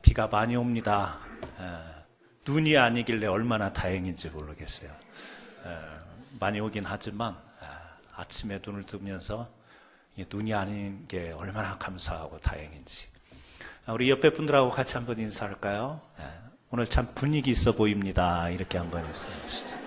비가 많이 옵니다. 눈이 아니길래 얼마나 다행인지 모르겠어요. 많이 오긴 하지만 아침에 눈을 뜨면서 눈이 아닌 게 얼마나 감사하고 다행인지. 우리 옆에 분들하고 같이 한번 인사할까요? 오늘 참 분위기 있어 보입니다. 이렇게 한번 해보시죠.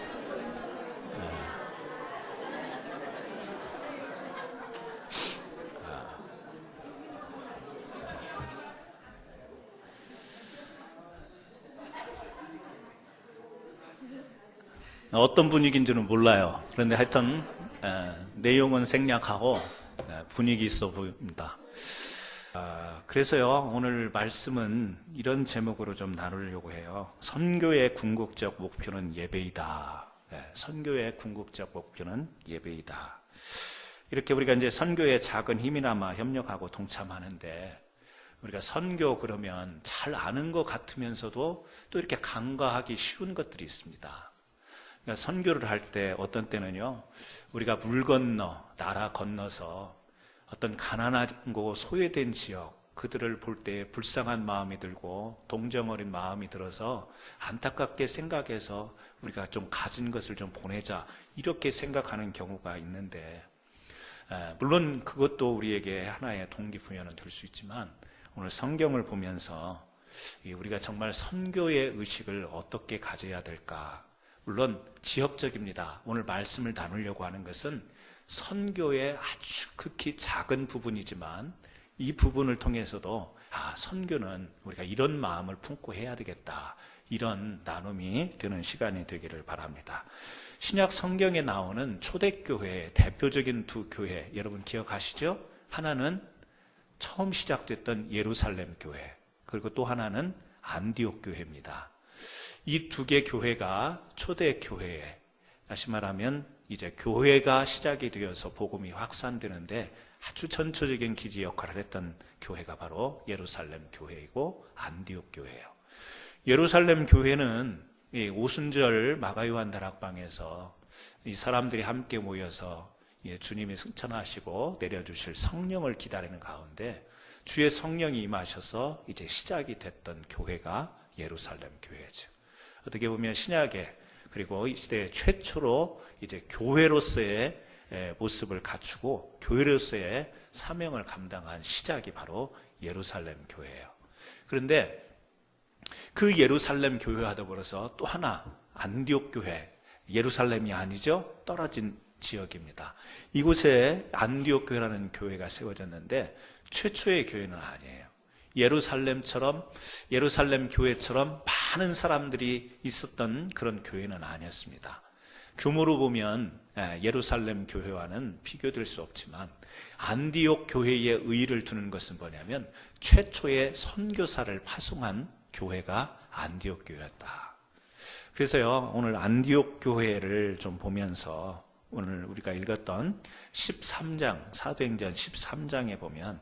어떤 분위기인지는 몰라요. 그런데 하여튼 내용은 생략하고 분위기 있어 보입니다. 그래서요, 오늘 말씀은 이런 제목으로 좀 나누려고 해요. 선교의 궁극적 목표는 예배이다. 선교의 궁극적 목표는 예배이다. 이렇게 우리가 이제 선교에 작은 힘이나마 협력하고 동참하는데, 우리가 선교 그러면 잘 아는 것 같으면서도 또 이렇게 간과하기 쉬운 것들이 있습니다. 그러니까 선교를 할 때 어떤 때는요, 우리가 물 건너, 나라 건너서 어떤 가난하고 소외된 지역, 그들을 볼 때 불쌍한 마음이 들고 동정 어린 마음이 들어서 안타깝게 생각해서 우리가 좀 가진 것을 좀 보내자, 이렇게 생각하는 경우가 있는데, 물론 그것도 우리에게 하나의 동기부여는 될 수 있지만, 오늘 성경을 보면서 우리가 정말 선교의 의식을 어떻게 가져야 될까? 물론 지역적입니다. 오늘 말씀을 나누려고 하는 것은 선교의 아주 극히 작은 부분이지만, 이 부분을 통해서도 선교는 우리가 이런 마음을 품고 해야 되겠다, 이런 나눔이 되는 시간이 되기를 바랍니다. 신약 성경에 나오는 초대교회의 대표적인 두 교회, 여러분 기억하시죠? 하나는 처음 시작됐던 예루살렘 교회, 그리고 또 하나는 안디옥 교회입니다. 이 두 개 교회가 초대 교회에, 다시 말하면 이제 교회가 시작이 되어서 복음이 확산되는데 아주 전초적인 기지 역할을 했던 교회가 바로 예루살렘 교회이고 안디옥 교회예요. 예루살렘 교회는 오순절 마가요한 다락방에서 이 사람들이 함께 모여서 주님이 승천하시고 내려주실 성령을 기다리는 가운데 주의 성령이 임하셔서 이제 시작이 됐던 교회가 예루살렘 교회죠. 어떻게 보면 신약에, 그리고 이 시대 최초로 이제 교회로서의 모습을 갖추고 교회로서의 사명을 감당한 시작이 바로 예루살렘 교회예요. 그런데 그 예루살렘 교회와 더불어서 또 하나 안디옥 교회, 예루살렘이 아니죠, 떨어진 지역입니다. 이곳에 안디옥 교회라는 교회가 세워졌는데 최초의 교회는 아니에요. 예루살렘 교회처럼 많은 사람들이 있었던 그런 교회는 아니었습니다. 규모로 보면 예루살렘 교회와는 비교될 수 없지만, 안디옥 교회에 의의를 두는 것은 뭐냐면 최초의 선교사를 파송한 교회가 안디옥 교회였다. 그래서요, 오늘 안디옥 교회를 좀 보면서 오늘 우리가 읽었던 13장, 사도행전 13장에 보면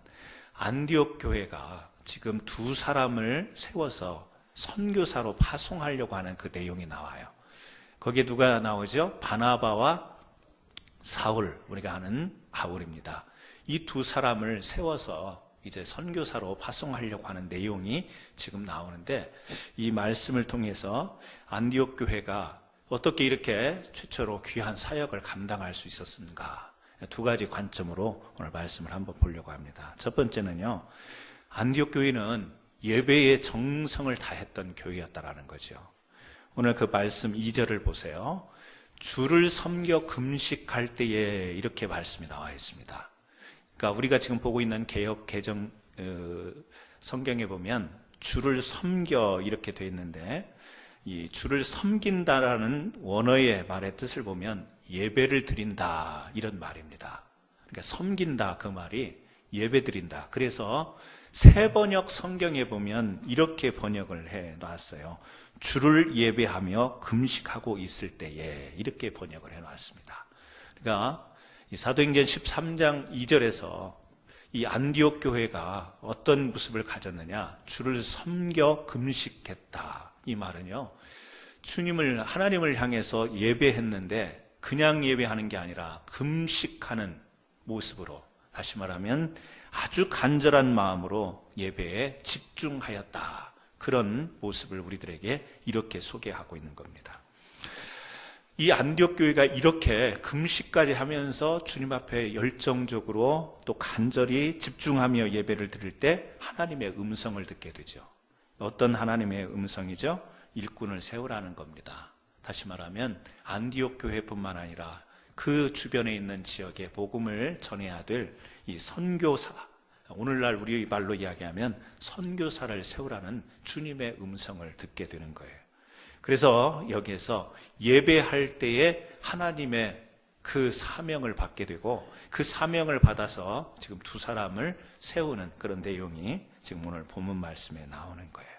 안디옥 교회가 지금 두 사람을 세워서 선교사로 파송하려고 하는 그 내용이 나와요. 거기에 누가 나오죠? 바나바와 사울, 우리가 아는 바울입니다. 이 두 사람을 세워서 이제 선교사로 파송하려고 하는 내용이 지금 나오는데, 이 말씀을 통해서 안디옥 교회가 어떻게 이렇게 최초로 귀한 사역을 감당할 수 있었는가, 두 가지 관점으로 오늘 말씀을 한번 보려고 합니다. 첫 번째는요, 안디옥 교회는 예배의 정성을 다했던 교회였다라는 거죠. 오늘 그 말씀 2절을 보세요. 주를 섬겨 금식할 때에, 이렇게 말씀이 나와 있습니다. 그러니까 우리가 지금 보고 있는 개역 개정 성경에 보면 주를 섬겨 이렇게 되어 있는데, 이 주를 섬긴다라는 원어의 말의 뜻을 보면 예배를 드린다, 이런 말입니다. 그러니까 섬긴다, 그 말이 예배 드린다. 그래서 새 번역 성경에 보면 이렇게 번역을 해 놨어요. 주를 예배하며 금식하고 있을 때에, 이렇게 번역을 해 놨습니다. 그러니까 이 사도행전 13장 2절에서 이 안디옥 교회가 어떤 모습을 가졌느냐, 주를 섬겨 금식했다. 이 말은요, 하나님을 향해서 예배했는데 그냥 예배하는 게 아니라 금식하는 모습으로, 다시 말하면 아주 간절한 마음으로 예배에 집중하였다, 그런 모습을 우리들에게 이렇게 소개하고 있는 겁니다. 이 안디옥 교회가 이렇게 금식까지 하면서 주님 앞에 열정적으로 또 간절히 집중하며 예배를 드릴 때 하나님의 음성을 듣게 되죠. 어떤 하나님의 음성이죠? 일꾼을 세우라는 겁니다. 다시 말하면 안디옥 교회뿐만 아니라 그 주변에 있는 지역에 복음을 전해야 될 이 선교사, 오늘날 우리 말로 이야기하면 선교사를 세우라는 주님의 음성을 듣게 되는 거예요. 그래서 여기에서 예배할 때에 하나님의 그 사명을 받게 되고 그 사명을 받아서 지금 두 사람을 세우는 그런 내용이 지금 오늘 본문 말씀에 나오는 거예요.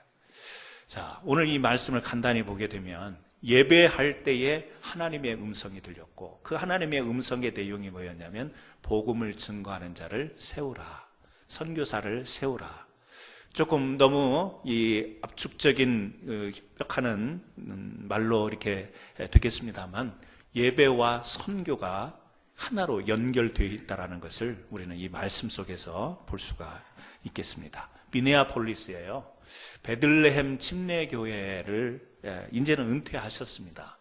자, 오늘 이 말씀을 간단히 보게 되면 예배할 때에 하나님의 음성이 들렸고 그 하나님의 음성의 내용이 뭐였냐면 복음을 증거하는 자를 세우라, 선교사를 세우라. 조금 너무 이 압축적인 협력하는 말로 이렇게 되겠습니다만 예배와 선교가 하나로 연결되어 있다는 것을 우리는 이 말씀 속에서 볼 수가 있겠습니다. 미네아폴리스예요. 베들레헴 침례교회를 이제는 은퇴하셨습니다.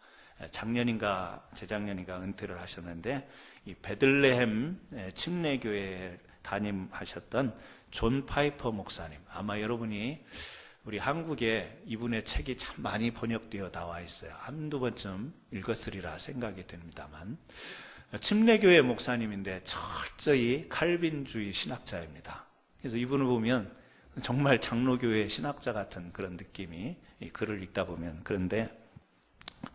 작년인가 재작년인가 은퇴를 하셨는데 이 베들레헴 침례교회에 담임하셨던 존 파이퍼 목사님, 아마 여러분이 우리 한국에 이분의 책이 참 많이 번역되어 나와 있어요. 한두 번쯤 읽었으리라 생각이 됩니다만 침례교회 목사님인데 철저히 칼빈주의 신학자입니다. 그래서 이분을 보면 정말 장로교회 신학자 같은 그런 느낌이 이 글을 읽다 보면, 그런데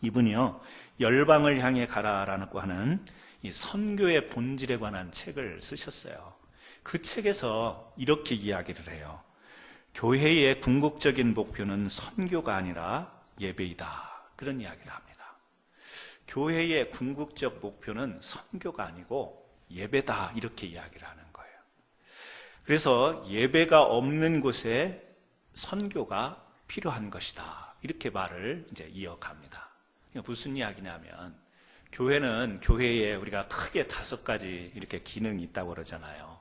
이분이요 열방을 향해 가라라고 하는 이 선교의 본질에 관한 책을 쓰셨어요. 그 책에서 이렇게 이야기를 해요. 교회의 궁극적인 목표는 선교가 아니라 예배이다, 그런 이야기를 합니다. 교회의 궁극적 목표는 선교가 아니고 예배다, 이렇게 이야기를 하는 거예요. 그래서 예배가 없는 곳에 선교가 필요한 것이다, 이렇게 말을 이제 이어갑니다. 무슨 이야기냐면 교회는 교회에 우리가 크게 5가지 이렇게 기능이 있다고 그러잖아요.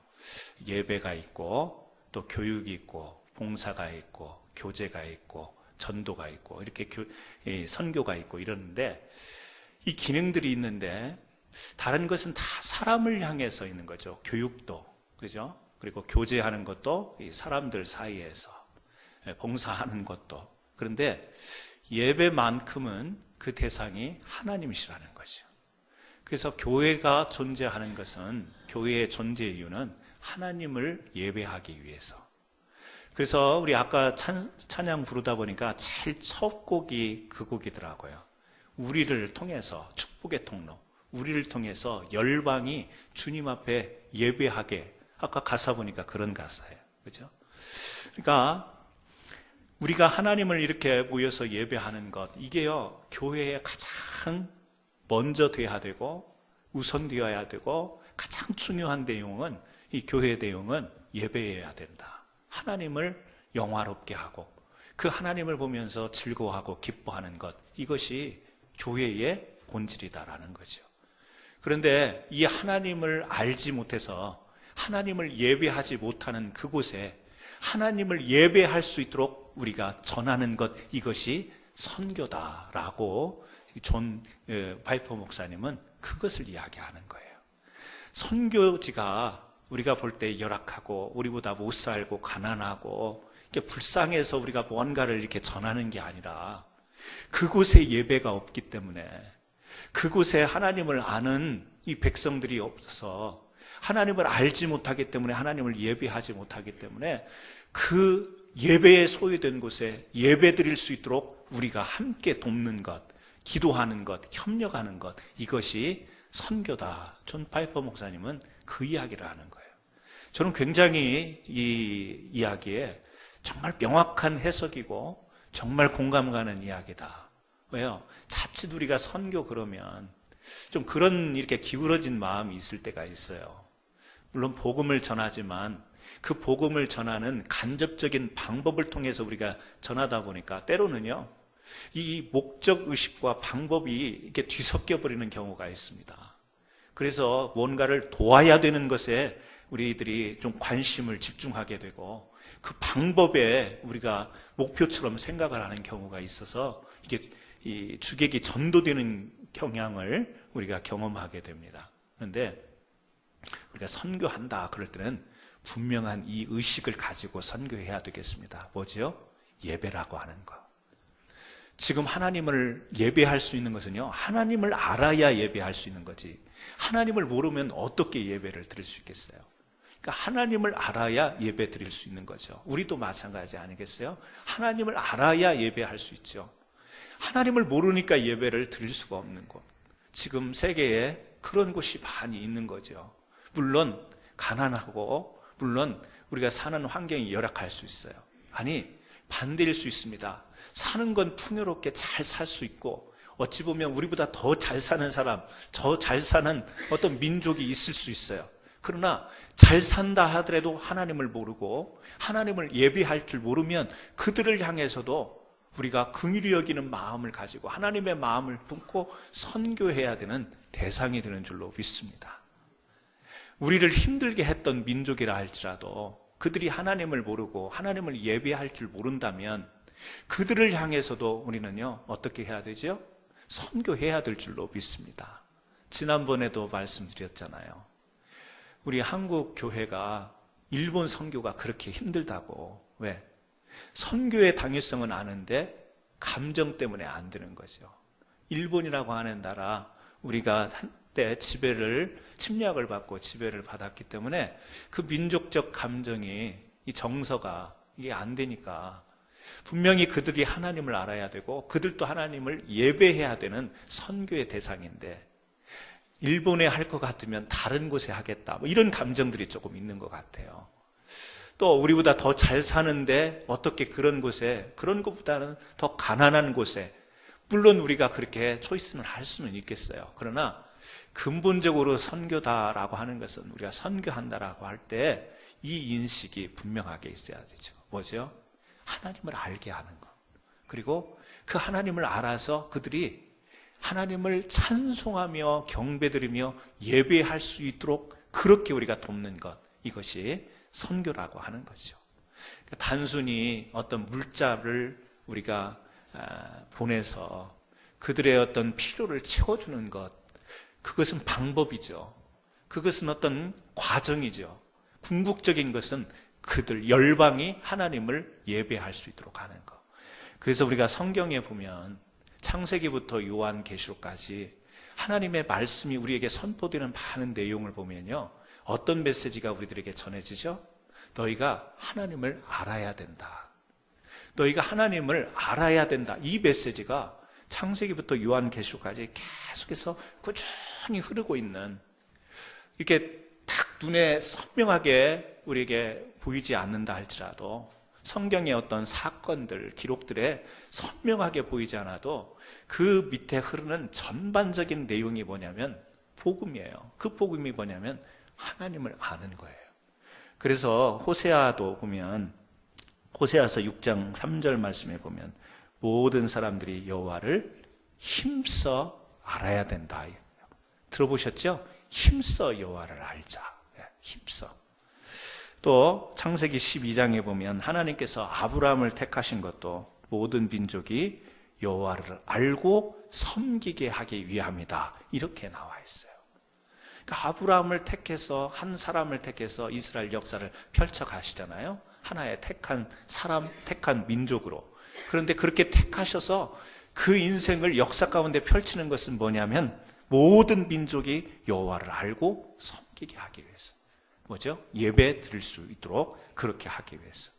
예배가 있고 또 교육이 있고 봉사가 있고 교제가 있고 전도가 있고 이렇게 선교가 있고 이러는데 이 기능들이 있는데 다른 것은 다 사람을 향해서 있는 거죠. 교육도, 그죠? 그리고 교제하는 것도 이 사람들 사이에서, 봉사하는 것도. 그런데 예배만큼은 그 대상이 하나님이시라는 거죠. 그래서 교회가 존재하는 것은, 교회의 존재 이유는 하나님을 예배하기 위해서. 그래서 우리 아까 찬양 부르다 보니까 제일 첫 곡이 그 곡이더라고요. 우리를 통해서, 축복의 통로, 우리를 통해서 열방이 주님 앞에 예배하게. 아까 가사 보니까 그런 가사예요. 그죠? 그러니까 우리가 하나님을 이렇게 모여서 예배하는 것, 이게요 교회에 가장 먼저 돼야 되고 우선되어야 되고 가장 중요한 내용은, 이 교회의 내용은 예배해야 된다. 하나님을 영화롭게 하고 그 하나님을 보면서 즐거워하고 기뻐하는 것, 이것이 교회의 본질이다라는 거죠. 그런데 이 하나님을 알지 못해서 하나님을 예배하지 못하는 그곳에 하나님을 예배할 수 있도록 우리가 전하는 것, 이것이 선교다라고 존 파이퍼 목사님은 그것을 이야기하는 거예요. 선교지가 우리가 볼 때 열악하고 우리보다 못 살고 가난하고 이렇게 불쌍해서 우리가 뭔가를 이렇게 전하는 게 아니라 그곳에 예배가 없기 때문에, 그곳에 하나님을 아는 이 백성들이 없어서 하나님을 알지 못하기 때문에, 하나님을 예배하지 못하기 때문에 그 예배에 소유된 곳에 예배 드릴 수 있도록 우리가 함께 돕는 것, 기도하는 것, 협력하는 것, 이것이 선교다. 존 파이퍼 목사님은 그 이야기를 하는 거예요. 저는 굉장히 이 이야기에 정말 명확한 해석이고 정말 공감 가는 이야기다. 왜요? 자칫 우리가 선교 그러면 좀 그런 이렇게 기울어진 마음이 있을 때가 있어요. 물론 복음을 전하지만 그 복음을 전하는 간접적인 방법을 통해서 우리가 전하다 보니까 때로는요, 이 목적 의식과 방법이 이렇게 뒤섞여 버리는 경우가 있습니다. 그래서 뭔가를 도와야 되는 것에 우리들이 좀 관심을 집중하게 되고 그 방법에 우리가 목표처럼 생각을 하는 경우가 있어서 이게 이 주객이 전도되는 경향을 우리가 경험하게 됩니다. 그런데 우리가 선교한다 그럴 때는 분명한 이 의식을 가지고 선교해야 되겠습니다. 뭐죠? 예배라고 하는 거. 지금 하나님을 예배할 수 있는 것은요, 하나님을 알아야 예배할 수 있는 거지. 하나님을 모르면 어떻게 예배를 드릴 수 있겠어요? 그러니까 하나님을 알아야 예배 드릴 수 있는 거죠. 우리도 마찬가지 아니겠어요? 하나님을 알아야 예배할 수 있죠. 하나님을 모르니까 예배를 드릴 수가 없는 곳. 지금 세계에 그런 곳이 많이 있는 거죠. 물론 가난하고 물론 우리가 사는 환경이 열악할 수 있어요. 아니, 반대일 수 있습니다. 사는 건 풍요롭게 잘 살 수 있고 어찌 보면 우리보다 더 잘 사는 사람, 더 잘 사는 어떤 민족이 있을 수 있어요. 그러나 잘 산다 하더라도 하나님을 모르고 하나님을 예배할 줄 모르면 그들을 향해서도 우리가 긍휼히 여기는 마음을 가지고 하나님의 마음을 품고 선교해야 되는 대상이 되는 줄로 믿습니다. 우리를 힘들게 했던 민족이라 할지라도 그들이 하나님을 모르고 하나님을 예배할 줄 모른다면 그들을 향해서도 우리는요, 어떻게 해야 되죠? 선교해야 될 줄로 믿습니다. 지난번에도 말씀드렸잖아요. 우리 한국 교회가 일본 선교가 그렇게 힘들다고. 왜? 선교의 당위성은 아는데 감정 때문에 안 되는 거죠. 일본이라고 하는 나라, 우리가 한때 침략을 받고 지배를 받았기 때문에 그 민족적 감정이, 이 정서가 이게 안 되니까 분명히 그들이 하나님을 알아야 되고 그들도 하나님을 예배해야 되는 선교의 대상인데 일본에 할 것 같으면 다른 곳에 하겠다, 뭐 이런 감정들이 조금 있는 것 같아요. 또 우리보다 더 잘 사는데 어떻게 그런 곳에, 그런 것보다는 더 가난한 곳에, 물론 우리가 그렇게 초이스를 할 수는 있겠어요. 그러나 근본적으로 선교다라고 하는 것은, 우리가 선교한다라고 할 때 이 인식이 분명하게 있어야 되죠. 뭐죠? 하나님을 알게 하는 것. 그리고 그 하나님을 알아서 그들이 하나님을 찬송하며 경배드리며 예배할 수 있도록 그렇게 우리가 돕는 것, 이것이 선교라고 하는 거죠. 단순히 어떤 물자를 우리가 보내서 그들의 어떤 필요를 채워주는 것, 그것은 방법이죠. 그것은 어떤 과정이죠. 궁극적인 것은 그들 열방이 하나님을 예배할 수 있도록 하는 것. 그래서 우리가 성경에 보면 창세기부터 요한계시록까지 하나님의 말씀이 우리에게 선포되는 많은 내용을 보면요, 어떤 메시지가 우리들에게 전해지죠? 너희가 하나님을 알아야 된다. 너희가 하나님을 알아야 된다. 이 메시지가 창세기부터 요한계시록까지 계속해서 꾸준히 흐르고 있는, 이렇게 딱 눈에 선명하게 우리에게 보이지 않는다 할지라도 성경의 어떤 사건들, 기록들에 선명하게 보이지 않아도 그 밑에 흐르는 전반적인 내용이 뭐냐면 복음이에요. 그 복음이 뭐냐면 하나님을 아는 거예요. 그래서 호세아도 보면, 호세아서 6장 3절 말씀에 보면 모든 사람들이 여호와를 힘써 알아야 된다. 들어보셨죠? 힘써 여호와를 알자. 힘써. 또 창세기 12장에 보면 하나님께서 아브라함을 택하신 것도 모든 민족이 여호와를 알고 섬기게 하기 위함이다. 이렇게 나와 있어요. 그러니까 아브라함을 택해서, 한 사람을 택해서 이스라엘 역사를 펼쳐 가시잖아요. 하나의 택한 사람, 택한 민족으로. 그런데 그렇게 택하셔서 그 인생을 역사 가운데 펼치는 것은 뭐냐면 모든 민족이 여호와를 알고 섬기게 하기 위해서. 뭐죠? 예배 드릴 수 있도록 그렇게 하기 위해서.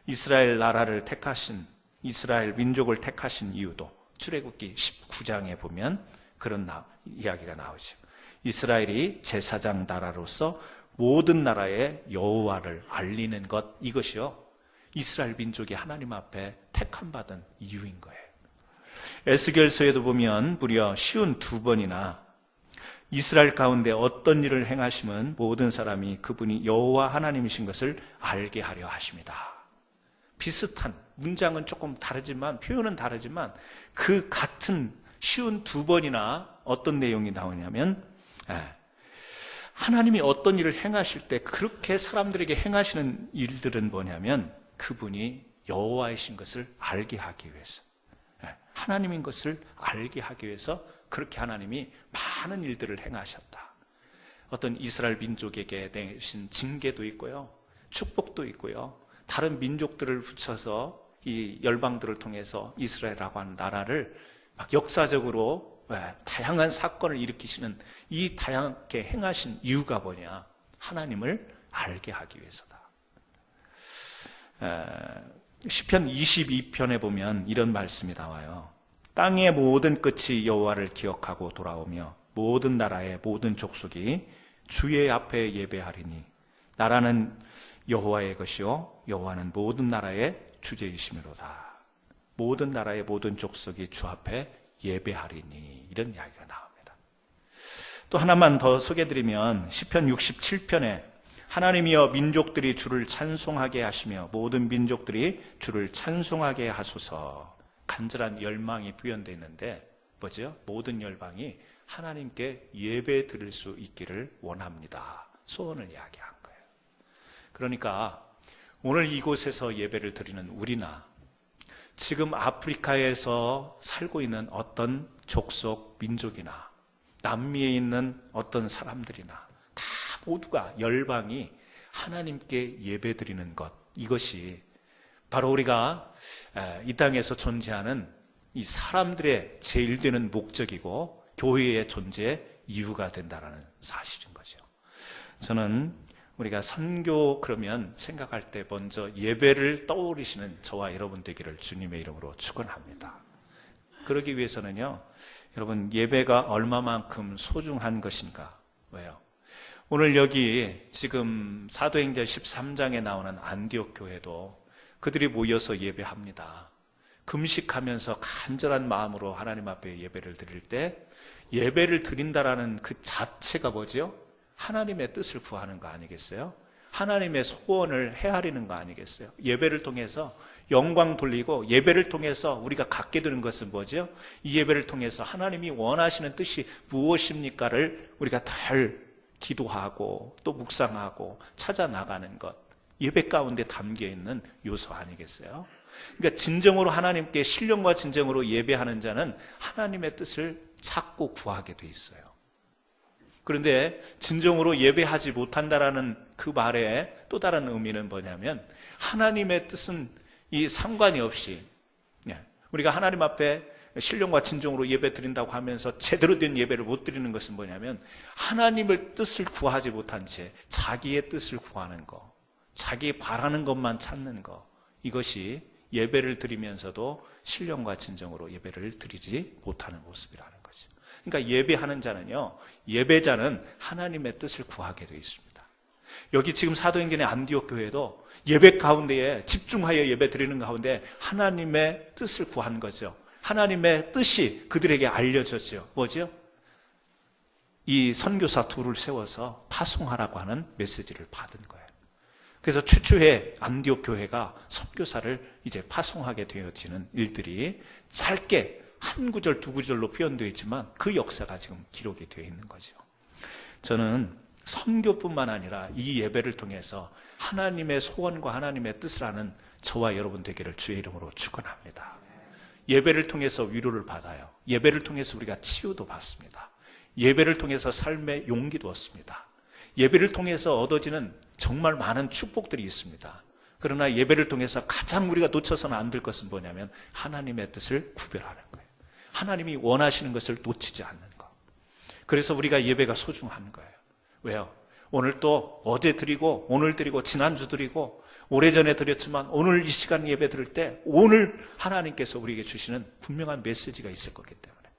이스라엘 나라를 택하신, 이스라엘 민족을 택하신 이유도 출애굽기 19장에 보면 그런 이야기가 나오죠. 이스라엘이 제사장 나라로서 모든 나라에 여호와를 알리는 것, 이것이요, 이스라엘 민족이 하나님 앞에 택함 받은 이유인 거예요. 에스겔서에도 보면 무려 52번이나 이스라엘 가운데 어떤 일을 행하시면 모든 사람이 그분이 여호와 하나님이신 것을 알게 하려 하십니다. 비슷한, 문장은 조금 다르지만, 표현은 다르지만 그 같은 52번이나 어떤 내용이 나오냐면 하나님이 어떤 일을 행하실 때 그렇게 사람들에게 행하시는 일들은 뭐냐면 그분이 여호와이신 것을 알게 하기 위해서, 하나님인 것을 알게 하기 위해서 그렇게 하나님이 많은 일들을 행하셨다. 어떤 이스라엘 민족에게 내신 징계도 있고요, 축복도 있고요, 다른 민족들을 붙여서 이 열방들을 통해서 이스라엘이라고 하는 나라를 막 역사적으로 다양한 사건을 일으키시는 이 다양하게 행하신 이유가 뭐냐? 하나님을 알게 하기 위해서다. 시편 22편에 보면 이런 말씀이 나와요. 땅의 모든 끝이 여호와를 기억하고 돌아오며 모든 나라의 모든 족속이 주의 앞에 예배하리니 나라는 여호와의 것이요 여호와는 모든 나라의 주제이심이로다. 모든 나라의 모든 족속이 주 앞에 예배하리니, 이런 이야기가 나옵니다. 또 하나만 더 소개해드리면 시편 67편에 하나님이여 민족들이 주를 찬송하게 하시며 모든 민족들이 주를 찬송하게 하소서, 간절한 열망이 표현되어 있는데 뭐죠? 모든 열방이 하나님께 예배 드릴 수 있기를 원합니다. 소원을 이야기한 거예요. 그러니까 오늘 이곳에서 예배를 드리는 우리나 지금 아프리카에서 살고 있는 어떤 족속 민족이나 남미에 있는 어떤 사람들이나 다 모두가 열방이 하나님께 예배드리는 것, 이것이 바로 우리가 이 땅에서 존재하는 이 사람들의 제일 되는 목적이고 교회의 존재의 이유가 된다는 사실인 거죠. 저는 우리가 선교 그러면 생각할 때 먼저 예배를 떠올리시는 저와 여러분 되기를 주님의 이름으로 축원합니다. 그러기 위해서는요, 여러분 예배가 얼마만큼 소중한 것인가. 왜요? 오늘 여기 지금 사도행전 13장에 나오는 안디옥 교회도 그들이 모여서 예배합니다. 금식하면서 간절한 마음으로 하나님 앞에 예배를 드릴 때 예배를 드린다라는 그 자체가 뭐죠? 하나님의 뜻을 구하는 거 아니겠어요? 하나님의 소원을 헤아리는 거 아니겠어요? 예배를 통해서 영광 돌리고 예배를 통해서 우리가 갖게 되는 것은 뭐죠? 이 예배를 통해서 하나님이 원하시는 뜻이 무엇입니까를 우리가 잘 기도하고 또 묵상하고 찾아 나가는 것, 예배 가운데 담겨 있는 요소 아니겠어요? 그러니까 진정으로 하나님께 신령과 진정으로 예배하는 자는 하나님의 뜻을 찾고 구하게 돼 있어요. 그런데 진정으로 예배하지 못한다라는 그 말의 또 다른 의미는 뭐냐면 하나님의 뜻은 이 상관이 없이 우리가 하나님 앞에 신령과 진정으로 예배 드린다고 하면서 제대로 된 예배를 못 드리는 것은 뭐냐면 하나님의 뜻을 구하지 못한 채 자기의 뜻을 구하는 거, 자기 바라는 것만 찾는 거, 이것이 예배를 드리면서도 신령과 진정으로 예배를 드리지 못하는 모습이라는 거죠. 그러니까 예배하는 자는요, 예배자는 하나님의 뜻을 구하게 되어 있습니다. 여기 지금 사도행전의 안디옥 교회도 예배 가운데에 집중하여 예배 드리는 가운데 하나님의 뜻을 구한 거죠. 하나님의 뜻이 그들에게 알려졌죠. 뭐죠? 이 선교사 둘을 세워서 파송하라고 하는 메시지를 받은 거예요. 그래서 최초의 안디옥 교회가 선교사를 이제 파송하게 되어지는 일들이 짧게 한 구절 두 구절로 표현되어 있지만 그 역사가 지금 기록이 되어 있는 거죠. 저는 선교뿐만 아니라 이 예배를 통해서 하나님의 소원과 하나님의 뜻을 아는 저와 여러분 되기를 주의 이름으로 축원합니다. 예배를 통해서 위로를 받아요. 예배를 통해서 우리가 치유도 받습니다. 예배를 통해서 삶의 용기도 얻습니다. 예배를 통해서 얻어지는 정말 많은 축복들이 있습니다. 그러나 예배를 통해서 가장 우리가 놓쳐서는 안 될 것은 뭐냐면 하나님의 뜻을 구별하는 거예요. 하나님이 원하시는 것을 놓치지 않는 것. 그래서 우리가 예배가 소중한 거예요. 왜요? 오늘 또 어제 드리고 오늘 드리고 지난주 드리고 오래전에 드렸지만 오늘 이 시간 예배 드릴 때 오늘 하나님께서 우리에게 주시는 분명한 메시지가 있을 거기 때문에,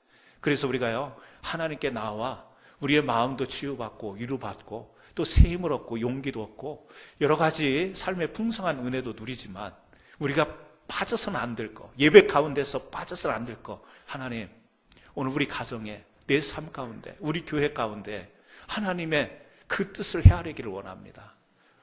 그래서 우리가요 하나님께 나와 우리의 마음도 치유받고 위로받고 또 새 힘을 얻고 용기도 얻고 여러 가지 삶의 풍성한 은혜도 누리지만 우리가 빠져서는 안 될 거, 예배 가운데서 빠져서는 안 될 거, 하나님 오늘 우리 가정에 내 삶 가운데 우리 교회 가운데 하나님의 그 뜻을 헤아리기를 원합니다.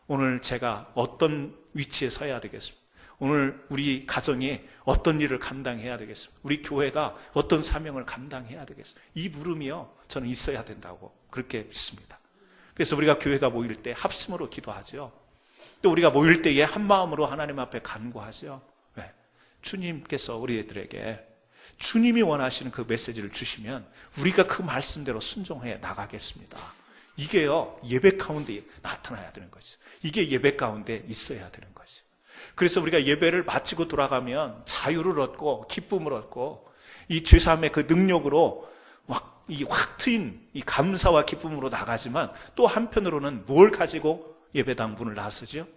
오늘 제가 어떤 위치에 서야 되겠습니까? 오늘 우리 가정이 어떤 일을 감당해야 되겠습니까? 우리 교회가 어떤 사명을 감당해야 되겠습니까? 이 물음이요 저는 있어야 된다고 그렇게 믿습니다. 그래서 우리가 교회가 모일 때 합심으로 기도하죠. 또 우리가 모일 때에 한 마음으로 하나님 앞에 간구하죠. 왜? 주님께서 우리들에게 주님이 원하시는 그 메시지를 주시면 우리가 그 말씀대로 순종해 나가겠습니다. 이게요, 예배 가운데 나타나야 되는 거죠. 이게 예배 가운데 있어야 되는 거죠. 그래서 우리가 예배를 마치고 돌아가면 자유를 얻고 기쁨을 얻고 이 죄사함의 그 능력으로 확 트인 이 감사와 기쁨으로 나가지만 또 한편으로는 뭘 가지고 예배당 문을 나서죠?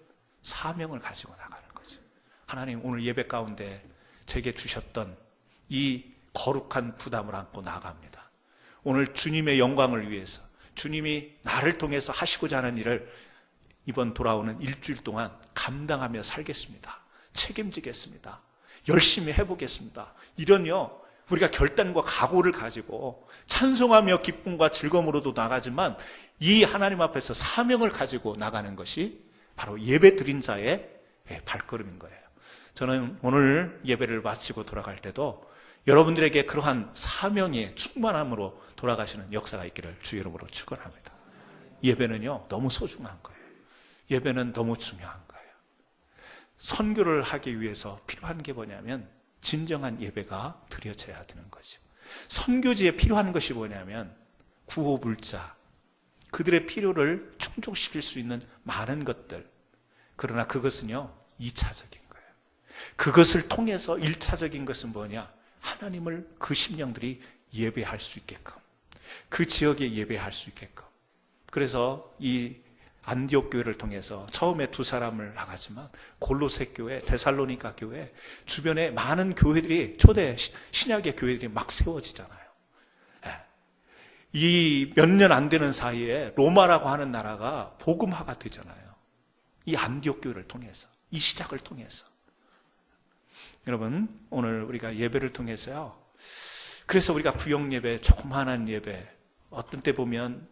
사명을 가지고 나가는 거죠. 하나님, 오늘 예배 가운데 제게 주셨던 이 거룩한 부담을 안고 나갑니다. 오늘 주님의 영광을 위해서 주님이 나를 통해서 하시고자 하는 일을 이번 돌아오는 일주일 동안 감당하며 살겠습니다. 책임지겠습니다. 열심히 해보겠습니다. 이런요, 우리가 결단과 각오를 가지고 찬송하며 기쁨과 즐거움으로도 나가지만 이 하나님 앞에서 사명을 가지고 나가는 것이 바로 예배 드린 자의 발걸음인 거예요. 저는 오늘 예배를 마치고 돌아갈 때도 여러분들에게 그러한 사명의 충만함으로 돌아가시는 역사가 있기를 주 이름으로 축원합니다. 예배는요, 너무 소중한 거예요. 예배는 너무 중요한 거예요. 선교를 하기 위해서 필요한 게 뭐냐면 진정한 예배가 드려져야 되는 거죠. 선교지에 필요한 것이 뭐냐면 구호물자, 그들의 필요를 충족시킬 수 있는 많은 것들. 그러나 그것은요, 2차적인 거예요. 그것을 통해서 1차적인 것은 뭐냐? 하나님을 그 심령들이 예배할 수 있게끔, 그 지역에 예배할 수 있게끔. 그래서 이 안디옥 교회를 통해서 처음에 2사람을 나가지만 골로새 교회, 데살로니가 교회, 주변에 많은 교회들이, 초대 신약의 교회들이 막 세워지잖아요. 이 몇 년 안 되는 사이에 로마라고 하는 나라가 복음화가 되잖아요. 이 안디옥 교회를 통해서, 이 시작을 통해서. 여러분, 오늘 우리가 예배를 통해서요, 그래서 우리가 구역 예배, 조그마한 예배, 어떤 때 보면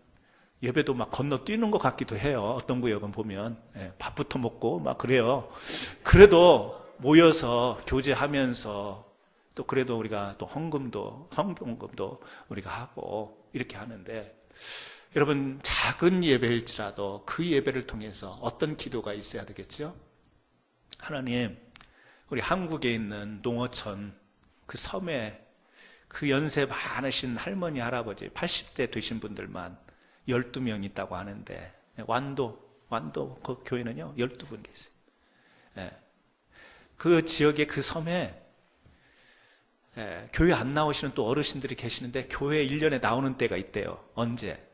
예배도 막 건너뛰는 것 같기도 해요. 어떤 구역은 보면 밥부터 먹고 막 그래요. 그래도 모여서 교제하면서 또 그래도 우리가 또 헌금도, 성경금도 우리가 하고 이렇게 하는데, 여러분, 작은 예배일지라도 그 예배를 통해서 어떤 기도가 있어야 되겠죠? 하나님, 우리 한국에 있는 농어촌 그 섬에 그 연세 많으신 할머니, 할아버지 80대 되신 분들만 12명 있다고 하는데, 완도 그 교회는요 12분 계세요. 그 지역의 그 섬에 교회 안 나오시는 또 어르신들이 계시는데 교회 1년에 나오는 때가 있대요. 언제?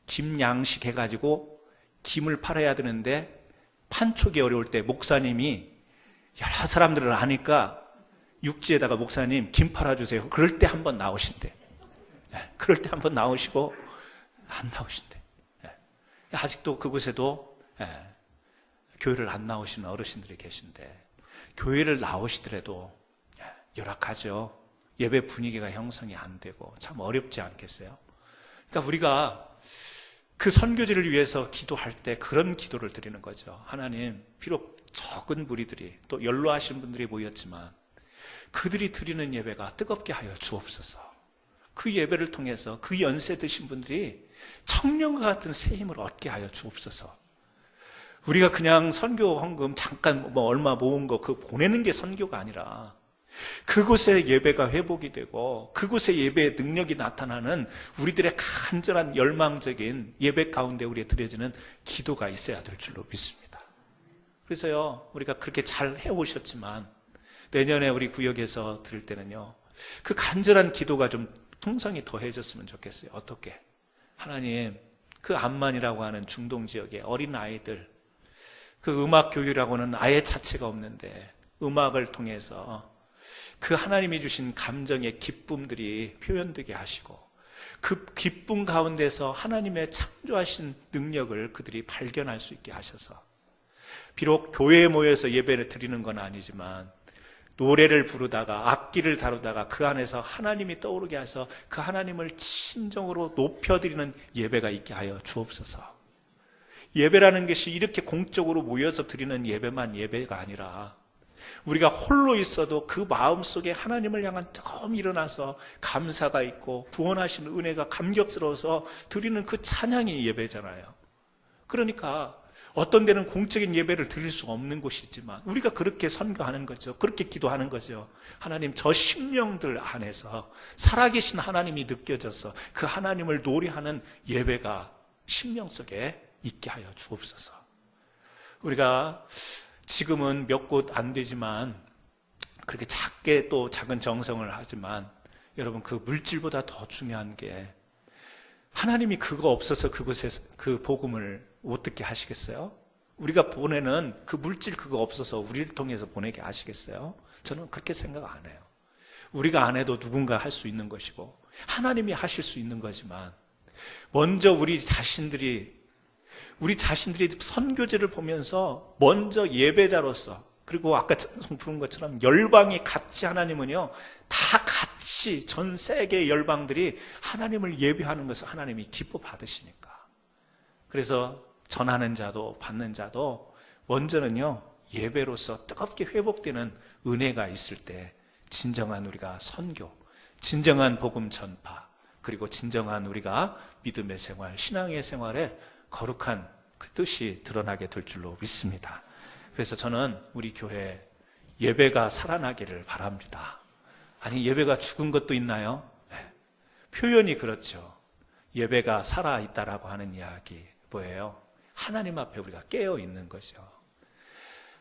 김 양식 해가지고 김을 팔아야 되는데 판촉이 어려울 때 목사님이 여러 사람들을 아니까 육지에다가 목사님 김 팔아주세요. 그럴 때 한번 나오신대. 그럴 때 한번 나오시고 안 나오신대. 아직도 그곳에도 교회를 안 나오시는 어르신들이 계신데, 교회를 나오시더라도 열악하죠. 예배 분위기가 형성이 안 되고 참 어렵지 않겠어요? 그러니까 우리가 그 선교지를 위해서 기도할 때 그런 기도를 드리는 거죠. 하나님, 비록 적은 무리들이 또 연로하신 분들이 모였지만 그들이 드리는 예배가 뜨겁게 하여 주옵소서. 그 예배를 통해서 그 연세 드신 분들이 청년과 같은 새 힘을 얻게 하여 주옵소서. 우리가 그냥 선교 헌금 잠깐 얼마 모은 거 그거 보내는 게 선교가 아니라 그곳에 예배가 회복이 되고 그곳에 예배의 능력이 나타나는 우리들의 간절한 열망적인 예배 가운데 우리에 드려지는 기도가 있어야 될 줄로 믿습니다. 그래서요, 우리가 그렇게 잘 해오셨지만 내년에 우리 구역에서 드릴 때는요, 그 간절한 기도가 좀 풍성히 더해졌으면 좋겠어요. 어떻게? 하나님, 그 암만이라고 하는 중동 지역의 어린 아이들, 그 음악 교육이라고는 아예 자체가 없는데 음악을 통해서 그 하나님이 주신 감정의 기쁨들이 표현되게 하시고 그 기쁨 가운데서 하나님의 창조하신 능력을 그들이 발견할 수 있게 하셔서, 비록 교회에 모여서 예배를 드리는 건 아니지만 노래를 부르다가 악기를 다루다가 그 안에서 하나님이 떠오르게 해서 그 하나님을 진정으로 높여드리는 예배가 있게 하여 주옵소서. 예배라는 것이 이렇게 공적으로 모여서 드리는 예배만 예배가 아니라 우리가 홀로 있어도 그 마음속에 하나님을 향한 뜨거움이 일어나서 감사가 있고 구원하시는 은혜가 감격스러워서 드리는 그 찬양이 예배잖아요. 그러니까 어떤 데는 공적인 예배를 드릴 수 없는 곳이지만 우리가 그렇게 선교하는 거죠. 그렇게 기도하는 거죠. 하나님, 저 심령들 안에서 살아계신 하나님이 느껴져서 그 하나님을 노래하는 예배가 심령 속에 있게 하여 주옵소서. 우리가 지금은 몇 곳 안 되지만 그렇게 작게 또 작은 정성을 하지만 여러분, 그 물질보다 더 중요한 게 하나님이 그거 없어서 그곳에 그 복음을 어떻게 하시겠어요? 우리가 보내는 그 물질 그거 없어서 우리를 통해서 보내게 하시겠어요? 저는 그렇게 생각 안 해요. 우리가 안 해도 누군가 할 수 있는 것이고 하나님이 하실 수 있는 거지만 먼저 우리 자신들이 선교제를 보면서 먼저 예배자로서, 그리고 아까 부른 것처럼 열방이 같이 하나님은요, 다 같이 전 세계 열방들이 하나님을 예배하는 것을 하나님이 기뻐 받으시니까. 그래서 전하는 자도 받는 자도 먼저는요, 예배로서 뜨겁게 회복되는 은혜가 있을 때 진정한 우리가 선교, 진정한 복음 전파, 그리고 진정한 우리가 믿음의 생활, 신앙의 생활에 거룩한 그 뜻이 드러나게 될 줄로 믿습니다. 그래서 저는 우리 교회 예배가 살아나기를 바랍니다. 아니, 예배가 죽은 것도 있나요? 네. 표현이 그렇죠. 예배가 살아있다라고 하는 이야기 뭐예요? 하나님 앞에 우리가 깨어 있는 거죠.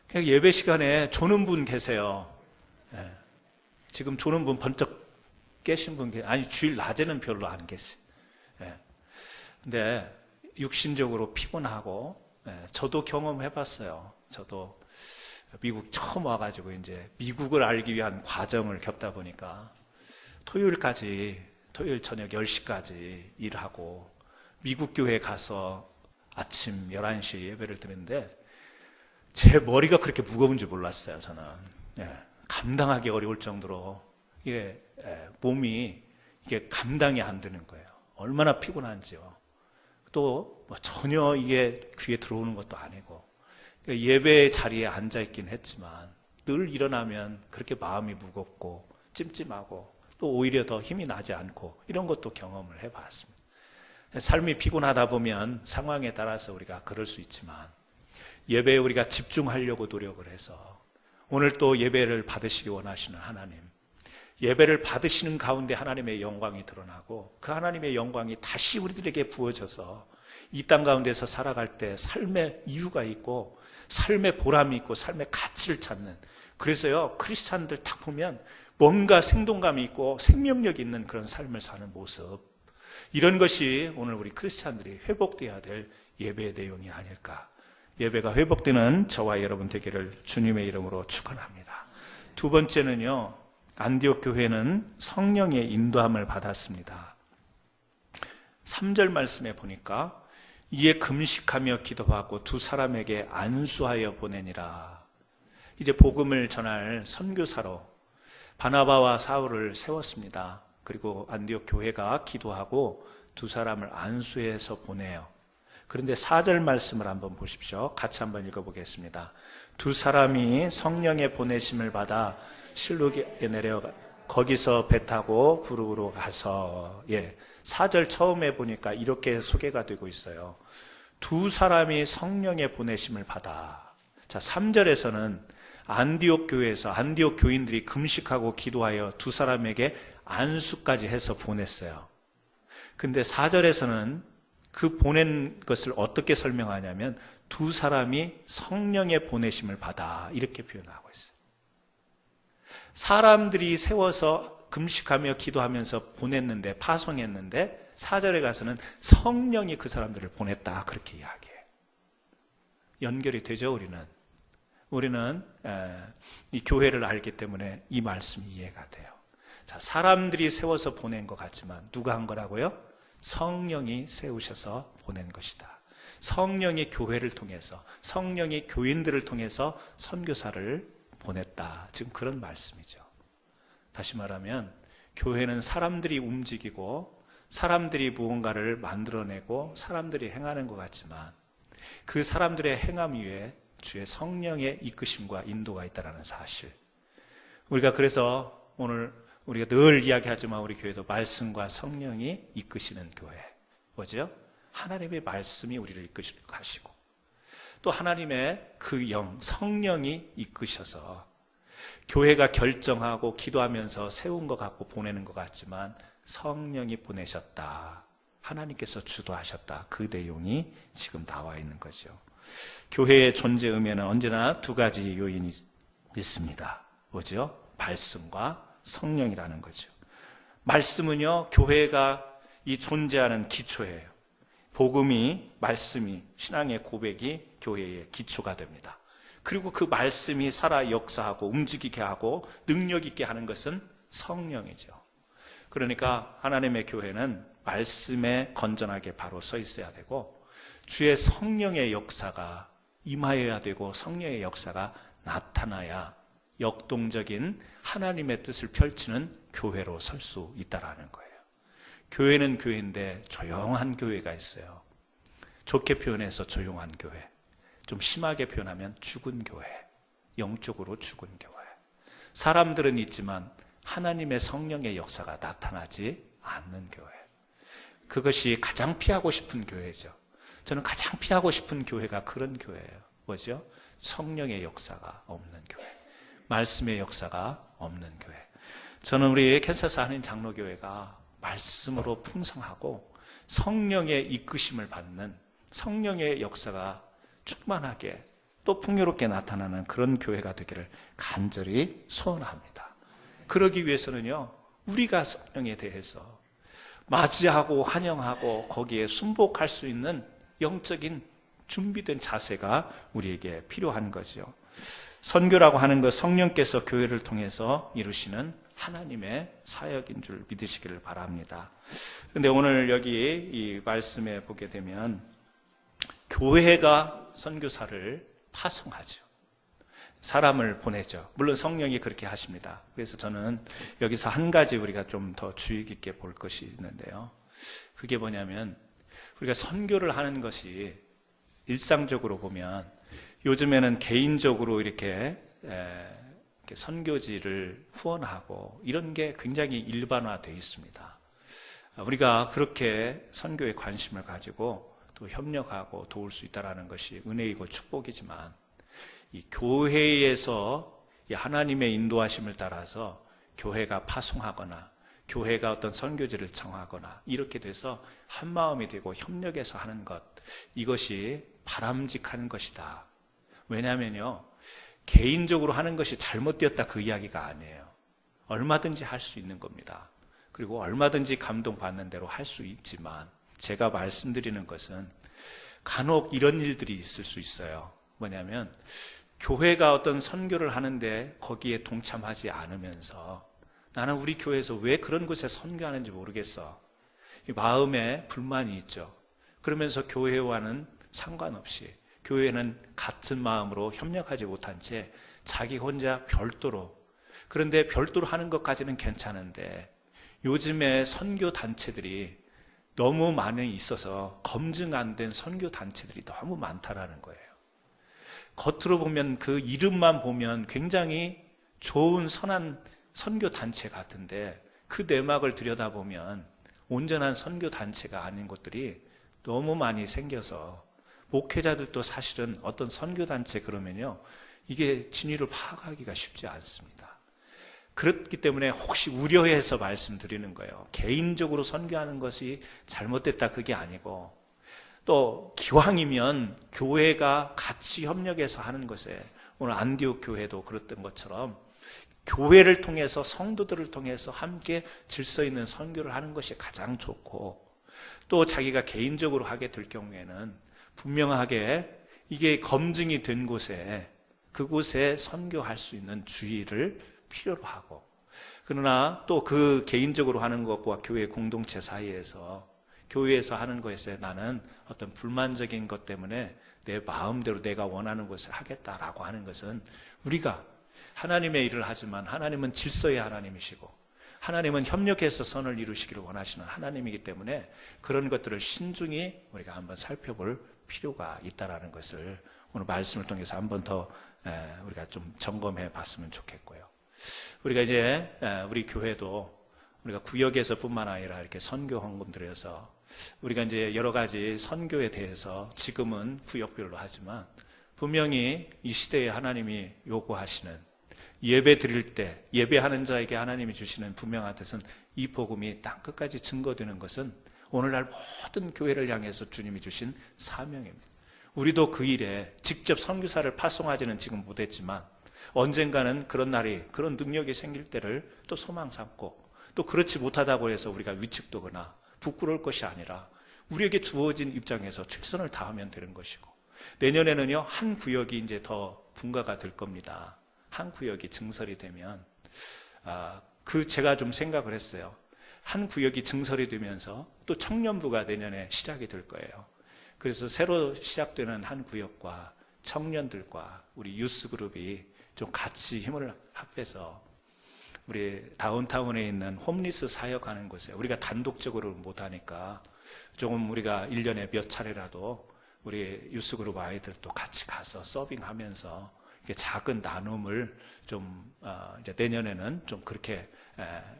그냥 예배 시간에 조는 분 계세요. 네. 지금 조는 분 번쩍 깨신 분 계세요. 아니, 주일 낮에는 별로 안 계세요. 네. 근데 육신적으로 피곤하고, 저도 경험해봤어요. 저도 미국 처음 와가지고 이제 미국을 알기 위한 과정을 겪다 보니까 토요일 저녁 10시까지 일하고 미국 교회에 가서 아침 11시에 예배를 드리는데 제 머리가 그렇게 무거운 줄 몰랐어요, 저는. 감당하기 어려울 정도로 이게 몸이 이게 감당이 안 되는 거예요. 얼마나 피곤한지요. 또 전혀 이게 귀에 들어오는 것도 아니고 예배 자리에 앉아있긴 했지만 늘 일어나면 그렇게 마음이 무겁고 찜찜하고 또 오히려 더 힘이 나지 않고 이런 것도 경험을 해봤습니다. 삶이 피곤하다 보면 상황에 따라서 우리가 그럴 수 있지만 예배에 우리가 집중하려고 노력을 해서 오늘 또 예배를 받으시기 원하시는 하나님, 예배를 받으시는 가운데 하나님의 영광이 드러나고 그 하나님의 영광이 다시 우리들에게 부어져서 이 땅 가운데서 살아갈 때 삶의 이유가 있고 삶의 보람이 있고 삶의 가치를 찾는, 그래서요, 크리스찬들 딱 보면 뭔가 생동감이 있고 생명력이 있는 그런 삶을 사는 모습, 이런 것이 오늘 우리 크리스찬들이 회복되어야 될 예배의 내용이 아닐까. 예배가 회복되는 저와 여러분 되기를 주님의 이름으로 축원합니다. 두 번째는요, 안디옥 교회는 성령의 인도함을 받았습니다. 3절 말씀에 보니까 이에 금식하며 기도하고 두 사람에게 안수하여 보내니라. 이제 복음을 전할 선교사로 바나바와 사울을 세웠습니다. 그리고 안디옥 교회가 기도하고 두 사람을 안수해서 보내요. 그런데 4절 말씀을 한번 보십시오. 같이 한번 읽어보겠습니다. 두 사람이 성령의 보내심을 받아 실록에 내려가 거기서 배 타고 부르로 가서, 4절 처음에 보니까 이렇게 소개가 되고 있어요. 두 사람이 성령의 보내심을 받아. 자, 3절에서는 안디옥 교회에서 안디옥 교인들이 금식하고 기도하여 두 사람에게 안수까지 해서 보냈어요. 근데 4절에서는 그 보낸 것을 어떻게 설명하냐면 두 사람이 성령의 보내심을 받아, 이렇게 표현하고 있어요. 사람들이 세워서 금식하며 기도하면서 보냈는데, 파송했는데 4절에 가서는 성령이 그 사람들을 보냈다, 그렇게 이야기해요. 연결이 되죠. 우리는 이 교회를 알기 때문에 이 말씀이 이해가 돼요. 자, 사람들이 세워서 보낸 것 같지만 누가 한 거라고요? 성령이 세우셔서 보낸 것이다. 성령이 교회를 통해서, 성령이 교인들을 통해서 선교사를 보냈다. 지금 그런 말씀이죠. 다시 말하면 교회는 사람들이 움직이고 사람들이 무언가를 만들어내고 사람들이 행하는 것 같지만 그 사람들의 행함 위에 주의 성령의 이끄심과 인도가 있다는 사실. 우리가 그래서 오늘 우리가 늘 이야기하지만 우리 교회도 말씀과 성령이 이끄시는 교회. 뭐죠? 하나님의 말씀이 우리를 이끄시고 또 하나님의 그 성령이 이끄셔서 교회가 결정하고 기도하면서 세운 것 같고 보내는 것 같지만 성령이 보내셨다. 하나님께서 주도하셨다. 그 내용이 지금 나와 있는 거죠. 교회의 존재 의미에는 언제나 두 가지 요인이 있습니다. 뭐죠? 말씀과 성령이라는 거죠. 말씀은요, 교회가 이 존재하는 기초예요. 복음이, 말씀이, 신앙의 고백이 교회의 기초가 됩니다. 그리고 그 말씀이 살아 역사하고 움직이게 하고 능력 있게 하는 것은 성령이죠. 그러니까 하나님의 교회는 말씀에 건전하게 바로 서 있어야 되고 주의 성령의 역사가 임하여야 되고 성령의 역사가 나타나야 역동적인 하나님의 뜻을 펼치는 교회로 설 수 있다라는 거예요. 교회는 교회인데 조용한 교회가 있어요. 좋게 표현해서 조용한 교회, 좀 심하게 표현하면 죽은 교회, 영적으로 죽은 교회. 사람들은 있지만 하나님의 성령의 역사가 나타나지 않는 교회. 그것이 가장 피하고 싶은 교회죠. 저는 가장 피하고 싶은 교회가 그런 교회예요. 뭐죠? 성령의 역사가 없는 교회, 말씀의 역사가 없는 교회. 저는 우리 캔사스 한인 장로교회가 말씀으로 풍성하고 성령의 이끄심을 받는 성령의 역사가 충만하게 또 풍요롭게 나타나는 그런 교회가 되기를 간절히 소원합니다. 그러기 위해서는요, 우리가 성령에 대해서 맞이하고 환영하고 거기에 순복할 수 있는 영적인 준비된 자세가 우리에게 필요한 거죠. 선교라고 하는 것, 성령께서 교회를 통해서 이루시는 하나님의 사역인 줄 믿으시기를 바랍니다. 그런데 오늘 여기 이 말씀에 보게 되면 교회가 선교사를 파송하죠. 사람을 보내죠. 물론 성령이 그렇게 하십니다. 그래서 저는 여기서 한 가지 우리가 좀 더 주의 깊게 볼 것이 있는데요. 그게 뭐냐면 우리가 선교를 하는 것이 일상적으로 보면 요즘에는 개인적으로 이렇게 선교지를 후원하고 이런 게 굉장히 일반화되어 있습니다. 우리가 그렇게 선교에 관심을 가지고 또 협력하고 도울 수 있다는 것이 은혜이고 축복이지만 이 교회에서 이 하나님의 인도하심을 따라서 교회가 파송하거나 교회가 어떤 선교지를 정하거나 이렇게 돼서 한 마음이 되고 협력해서 하는 것, 이것이 바람직한 것이다. 왜냐하면요, 개인적으로 하는 것이 잘못되었다 그 이야기가 아니에요. 얼마든지 할 수 있는 겁니다. 그리고 얼마든지 감동받는 대로 할 수 있지만 제가 말씀드리는 것은 간혹 이런 일들이 있을 수 있어요. 뭐냐면 교회가 어떤 선교를 하는데 거기에 동참하지 않으면서 나는 우리 교회에서 왜 그런 곳에 선교하는지 모르겠어. 마음에 불만이 있죠. 그러면서 교회와는 상관없이 교회는 같은 마음으로 협력하지 못한 채 자기 혼자 별도로, 그런데 별도로 하는 것까지는 괜찮은데 요즘에 선교 단체들이 너무 많이 있어서 검증 안 된 선교 단체들이 너무 많다라는 거예요. 겉으로 보면 그 이름만 보면 굉장히 좋은 선한 선교 단체 같은데 그 내막을 들여다보면 온전한 선교 단체가 아닌 것들이 너무 많이 생겨서 목회자들도 사실은 어떤 선교 단체 그러면요, 이게 진위를 파악하기가 쉽지 않습니다. 그렇기 때문에 혹시 우려해서 말씀드리는 거예요. 개인적으로 선교하는 것이 잘못됐다 그게 아니고, 또 기왕이면 교회가 같이 협력해서 하는 것에, 오늘 안디옥 교회도 그랬던 것처럼 교회를 통해서 성도들을 통해서 함께 질서 있는 선교를 하는 것이 가장 좋고, 또 자기가 개인적으로 하게 될 경우에는 분명하게 이게 검증이 된 곳에, 그곳에 선교할 수 있는 주의를 필요로 하고, 그러나 또 그 개인적으로 하는 것과 교회 공동체 사이에서, 교회에서 하는 것에 나는 어떤 불만적인 것 때문에 내 마음대로 내가 원하는 것을 하겠다라고 하는 것은, 우리가 하나님의 일을 하지만 하나님은 질서의 하나님이시고 하나님은 협력해서 선을 이루시기를 원하시는 하나님이기 때문에 그런 것들을 신중히 우리가 한번 살펴볼 필요가 있다라는 것을 오늘 말씀을 통해서 한번 더 우리가 좀 점검해 봤으면 좋겠고요. 우리가 이제 우리 교회도 우리가 구역에서 뿐만 아니라 이렇게 선교 헌금 들여서 우리가 이제 여러 가지 선교에 대해서 지금은 구역별로 하지만 분명히 이 시대에 하나님이 요구하시는 예배 드릴 때 예배하는 자에게 하나님이 주시는 분명한 뜻은 이 복음이 땅끝까지 증거되는 것은 오늘날 모든 교회를 향해서 주님이 주신 사명입니다. 우리도 그 일에 직접 선교사를 파송하지는 지금 못했지만 언젠가는 그런 날이, 그런 능력이 생길 때를 또 소망 삼고, 또 그렇지 못하다고 해서 우리가 위축되거나 부끄러울 것이 아니라 우리에게 주어진 입장에서 최선을 다하면 되는 것이고, 내년에는요 한 구역이 이제 더 분가가 될 겁니다. 한 구역이 증설이 되면 제가 좀 생각을 했어요. 한 구역이 증설이 되면서 또 청년부가 내년에 시작이 될 거예요. 그래서 새로 시작되는 한 구역과 청년들과 우리 유스그룹이 좀 같이 힘을 합해서 우리 다운타운에 있는 홈리스 사역하는 곳에, 우리가 단독적으로 못하니까 조금 우리가 1년에 몇 차례라도 우리 유스그룹 아이들도 같이 가서 서빙하면서 작은 나눔을 좀 이제 내년에는 좀 그렇게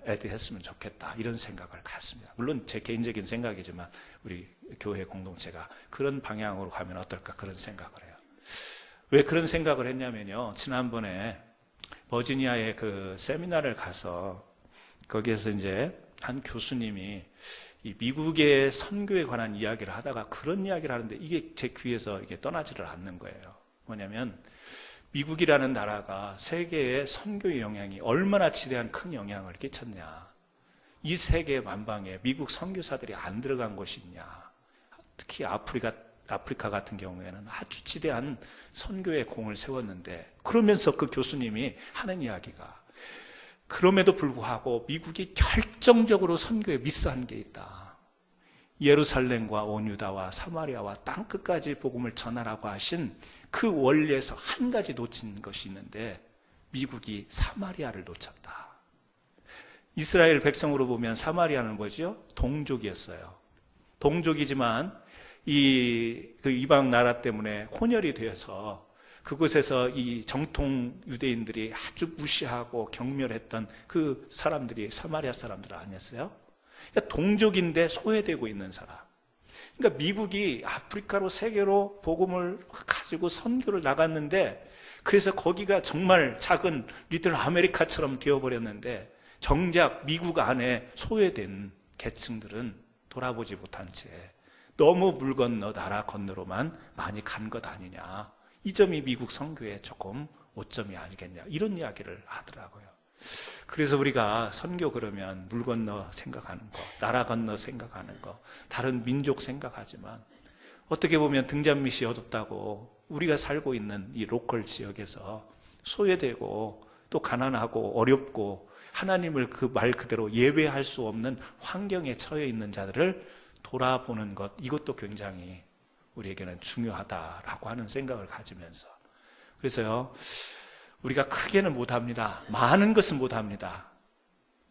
애드했으면 좋겠다, 이런 생각을 갖습니다. 물론 제 개인적인 생각이지만 우리 교회 공동체가 그런 방향으로 가면 어떨까, 그런 생각을 해요. 왜 그런 생각을 했냐면요, 지난번에 버지니아에 그 세미나를 가서 거기에서 이제 한 교수님이 이 미국의 선교에 관한 이야기를 하다가 그런 이야기를 하는데 이게 제 귀에서 이게 떠나지를 않는 거예요. 뭐냐면 미국이라는 나라가 세계의 선교의 영향이 얼마나 지대한 큰 영향을 끼쳤냐. 이 세계 만방에 미국 선교사들이 안 들어간 곳이 있냐. 특히 아프리카 같은 경우에는 아주 지대한 선교의 공을 세웠는데, 그러면서 그 교수님이 하는 이야기가, 그럼에도 불구하고 미국이 결정적으로 선교에 미스한 게 있다. 예루살렘과 온 유다와 사마리아와 땅끝까지 복음을 전하라고 하신 그 원리에서 한 가지 놓친 것이 있는데, 미국이 사마리아를 놓쳤다. 이스라엘 백성으로 보면 사마리아는 뭐죠? 동족이었어요. 동족이지만 그 이방 나라 때문에 혼혈이 되어서 그곳에서 이 정통 유대인들이 아주 무시하고 경멸했던 그 사람들이 사마리아 사람들 아니었어요? 그러니까 동족인데 소외되고 있는 사람. 그러니까 미국이 아프리카로 세계로 복음을 가지고 선교를 나갔는데, 그래서 거기가 정말 작은 리틀 아메리카처럼 되어버렸는데, 정작 미국 안에 소외된 계층들은 돌아보지 못한 채 너무 물 건너 나라 건너로만 많이 간 것 아니냐. 이 점이 미국 선교의 조금 오점이 아니겠냐, 이런 이야기를 하더라고요. 그래서 우리가 선교 그러면 물 건너 생각하는 거, 나라 건너 생각하는 거, 다른 민족 생각하지만 어떻게 보면 등잔밑이 어둡다고 우리가 살고 있는 이 로컬 지역에서 소외되고 또 가난하고 어렵고 하나님을 그 말 그대로 예배할 수 없는 환경에 처해 있는 자들을 돌아보는 것, 이것도 굉장히 우리에게는 중요하다라고 하는 생각을 가지면서, 그래서요 우리가 크게는 못합니다. 많은 것은 못합니다.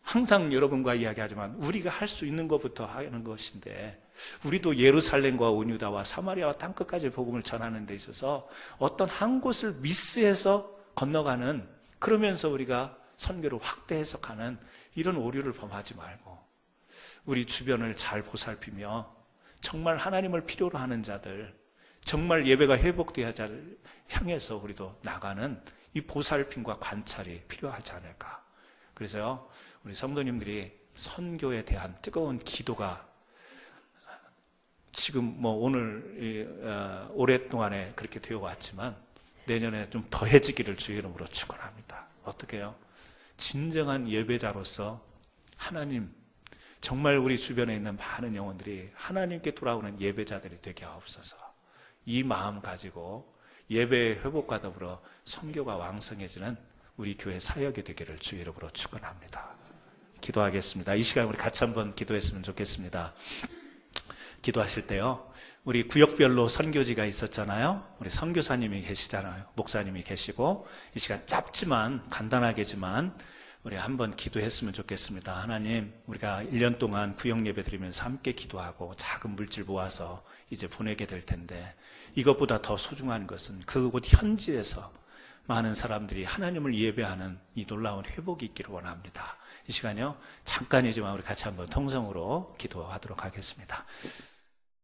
항상 여러분과 이야기하지만 우리가 할 수 있는 것부터 하는 것인데, 우리도 예루살렘과 온 유다와 사마리아와 땅끝까지 복음을 전하는 데 있어서 어떤 한 곳을 미스해서 건너가는, 그러면서 우리가 선교를 확대해서 가는 이런 오류를 범하지 말고 우리 주변을 잘 보살피며 정말 하나님을 필요로 하는 자들, 정말 예배가 회복돼야 할 자를 향해서 우리도 나가는 이 보살핌과 관찰이 필요하지 않을까. 그래서요 우리 성도님들이 선교에 대한 뜨거운 기도가 지금 오늘 오랫동안에 그렇게 되어 왔지만 내년에 좀 더해지기를 주의 이름으로 축원합니다. 어떻게 해요? 진정한 예배자로서 하나님, 정말 우리 주변에 있는 많은 영혼들이 하나님께 돌아오는 예배자들이 되게 하옵소서. 이 마음 가지고 예배의 회복과 더불어 선교가 왕성해지는 우리 교회 사역이 되기를 주의 이름으로 축원합니다. 기도하겠습니다. 이 시간 우리 같이 한번 기도했으면 좋겠습니다. 기도하실 때요, 우리 구역별로 선교지가 있었잖아요. 우리 선교사님이 계시잖아요. 목사님이 계시고, 이 시간 짧지만 간단하게지만 우리 한번 기도했으면 좋겠습니다. 하나님, 우리가 1년 동안 구역 예배 드리면서 함께 기도하고 작은 물질 모아서 이제 보내게 될 텐데, 이것보다 더 소중한 것은 그곳 현지에서 많은 사람들이 하나님을 예배하는 이 놀라운 회복이 있기를 원합니다. 이 시간요 잠깐이지만 우리 같이 한번 통성으로 기도하도록 하겠습니다.